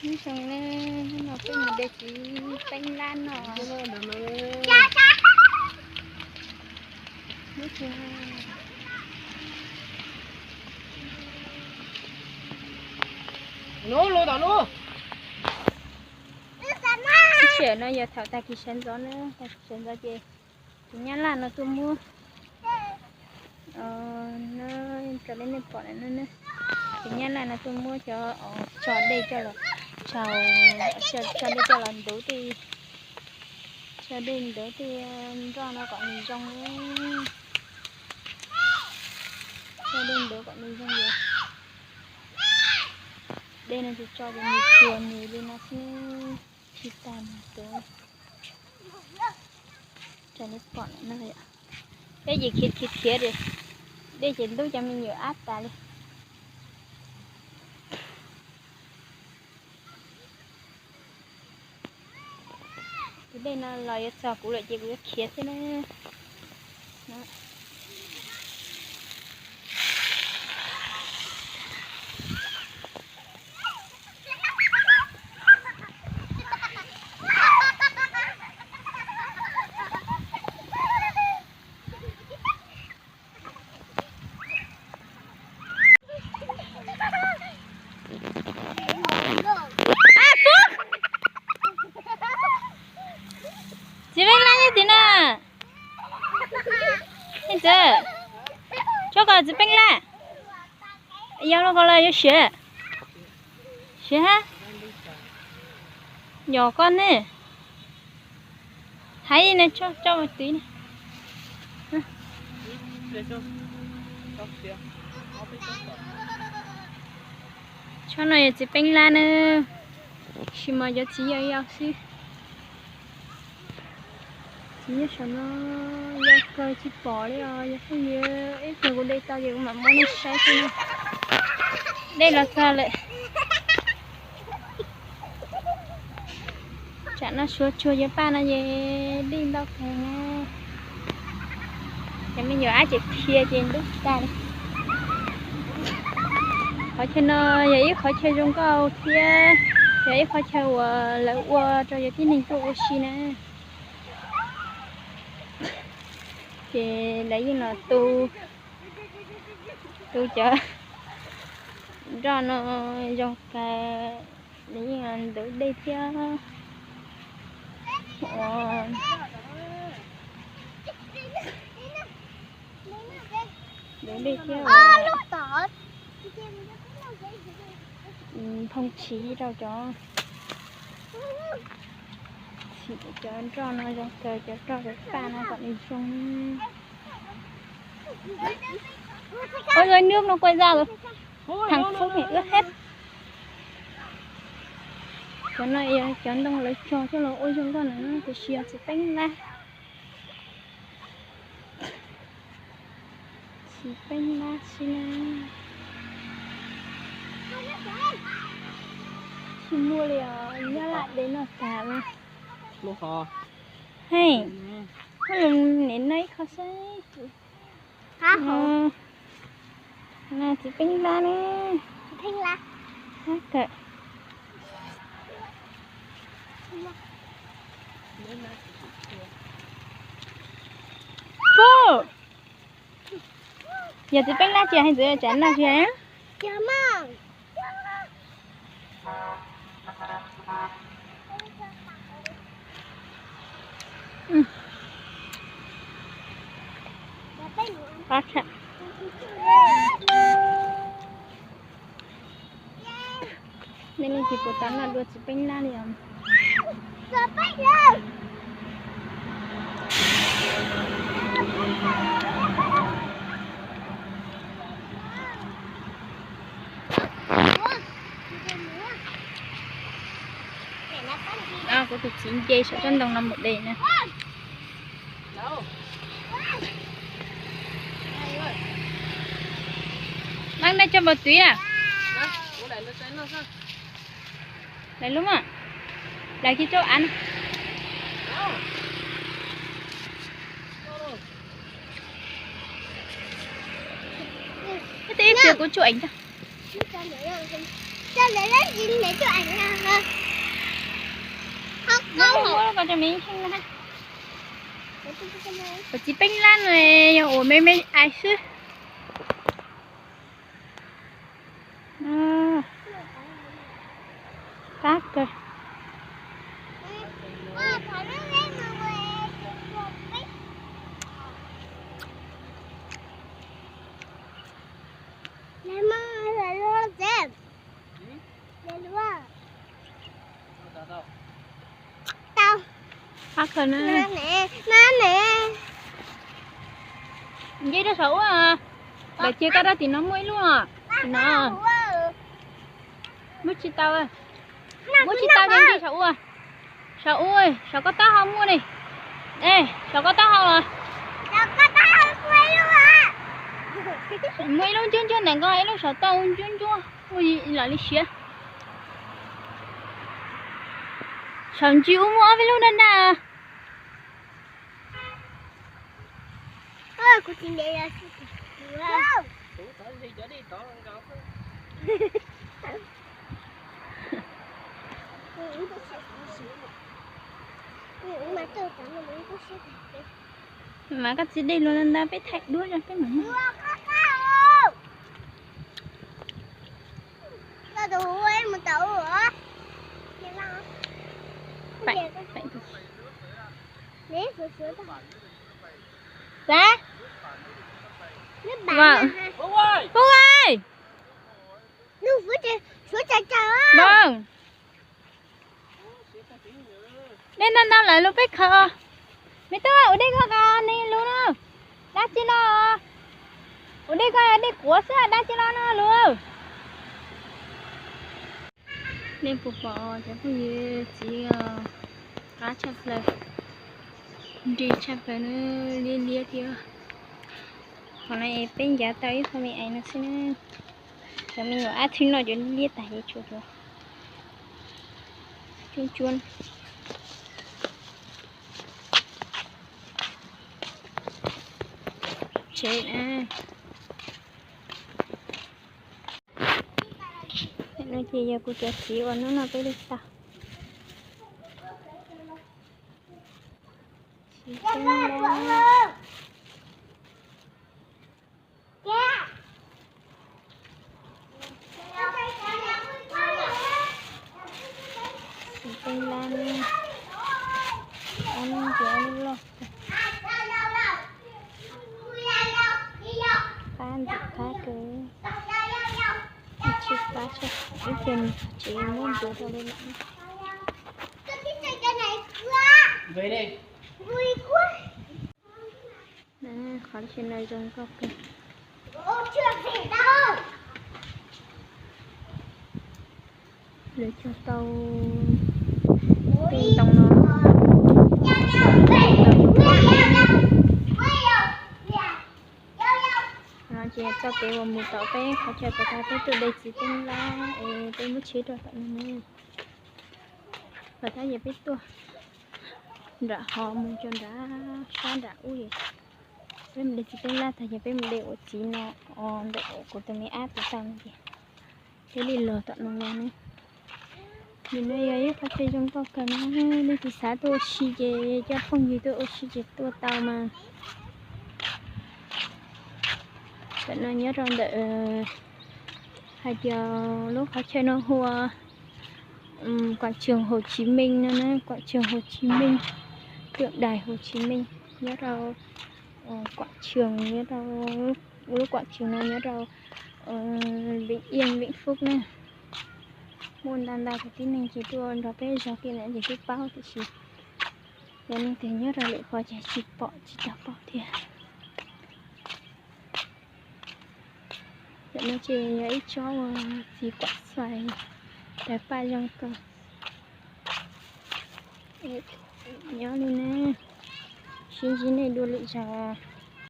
nhưng xong nó cái một đề chỉ bánh lan nó lú lú tao lú chuyện nó giờ thảo ta kỳ sen gió nữa ta kỳ sen gió gì thì nhắn là nó tôi mua nó trở lên bỏ này nữa thì nhắn là nó tôi mua cho đây cho là cho đây cho là đủ thì cho đây đủ thì do nó còn trong cho đây đủ còn trong gì đây là chỉ cho mình chuồn thì bên nó sẽ thịt tàn tới cho nó còn nó vậy cái gì khít đi đây chỉ tôi cho mình nhiều áp ta đi cái đây là loại sò của lại chỉ có khít thế này đó. Chị Vinh làm như thế nào? Thế giờ cho con chị Vinh là yêu nó còn là yêu sữa sữa hả? Nhỏ con nè thấy nè cho một tí nè cho nó chị Vinh là nè chỉ mà cho chị yêu xí nhớ sao nó ra coi chỉ bỏ đi rồi không nhớ ít người của đây tao giờ mà muốn nó sai thôi đây là sao lại chả nó chua chua với ba nó về đi đâu cả nha thì bây giờ ai chỉ chia trên đất ta đi khỏi chơi nó vậy khỏi chơi trong câu kia vậy khỏi chơi lại qua cho giờ cái này cho oxy nè thì lấy như là tu chở cho nó dòng cái lấy như là đỡ đây theo đỡ đây theo không chỉ đâu cho chỉ cho nó dòng cờ cho cái pha nó còn đi xuống ôi rồi nước nó quay ra rồi thằng Phúc thì ướt hết cho nó cho nó lấy cho nó ôi chúng con nó thì xìa sẽ bánh la chỉ bánh la xin chỉ mua liền nhớ lại đến nó cả mà lú kho hay không làm nến đấy khó sai hả hả là chỉ bánh la nè thanh la hả kệ cô giờ chỉ bánh la chưa hay giờ chén la chưa á chào mừng có thật nên là chỉ có tán là đưa chỉ bánh la liền có thực 9 dây 600 đồng năm một đề nè mang đây cho vào túi à lấy luôn à lấy cái chỗ ăn cái tí kia của chú ảnh ta cho mẹ lấy gì để cho anh ha. Không Đâu không. có còn cho mình xin ha. Có chỉ bánh lan này, ủa mấy ai chứ? Khác rồi. Khác rồi nữa. Nè. Vậy đó xấu à. Bà chia cái đó thì nó mới luôn à. Thì nó. Mất chi tao à. Mất chi tao đến đi xấu à. Xấu ơi, xấu có tao không mua này. Ê, xấu có tao không à. Mấy lúc chân này có ai lúc xấu tao chân chưa. Ui, lại đi xía. Xấu chịu mua với lúc đó nè. Cô xin để ra. Mà các chị đi luôn nên ta phải thạch đuôi ra cái mảnh. Nó đủ em một tàu hả? Phải. Nè, sữa ta. Dạ. Vâng. Phúc ơi. Phúc ơi. Nước sữa trà á. Vâng. Đây nên tao lại lúc biết khờ. Mày tao ở đây có con này luôn á. Đã chi nó. Ở đây có đây của sao đã chi nó luôn. Nên phục vụ chẳng có gì chỉ cá chép lại. Đi chép lại nó liên liên kia. Còn này bên giá tới thôi mẹ anh nó xin. Giờ mình nói ai thinh nó cho liên tại đây chuột rồi. Chuôn chuôn. Chết à. Nó chỉ giờ cô cho xíu nó tới được sao? Tên lan ăn kiểu luôn ăn thịt cá cứ chích cá cho cái phần chỉ muốn đưa theo lên lạnh Về đi. Vui quá. nè khỏi trên đây trong có kìa Ô chưa về đâu. để cho tàu tàu nó chị cho cái vào một tàu bé họ chơi của ta tới từ đây chỉ tên là tôi mới chế được tận này và ta giờ biết tôi đã họ muốn cho đã sao đã ui bên đây chỉ tên là thầy giờ bên đây ở chỉ nó để của tôi mới áp cái sao gì thế đi lừa tận nó này mình đây ấy phải chơi trong tàu cần đây thì xã tôi xì về cho không gì tôi xì về tôi tàu mà để nó nhớ rằng để 2 giờ lúc họ chơi nó hoa quảng trường Hồ Chí Minh nữa quảng trường Hồ Chí Minh tượng đài Hồ Chí Minh nhớ đâu quảng trường nhớ đâu lúc quảng trường này nhớ đâu Vĩnh Yên Vĩnh Phúc nè môn đàn đài của tí này chỉ tôi đó cái giờ kia lại chỉ bao thì chỉ giờ nên thì nhớ ra lại khỏi chạy chỉ đọc bỏ thì nó chỉ ấy cho gì quả xoài để ba trong cơ nhớ đi nè xin này đua lụi trà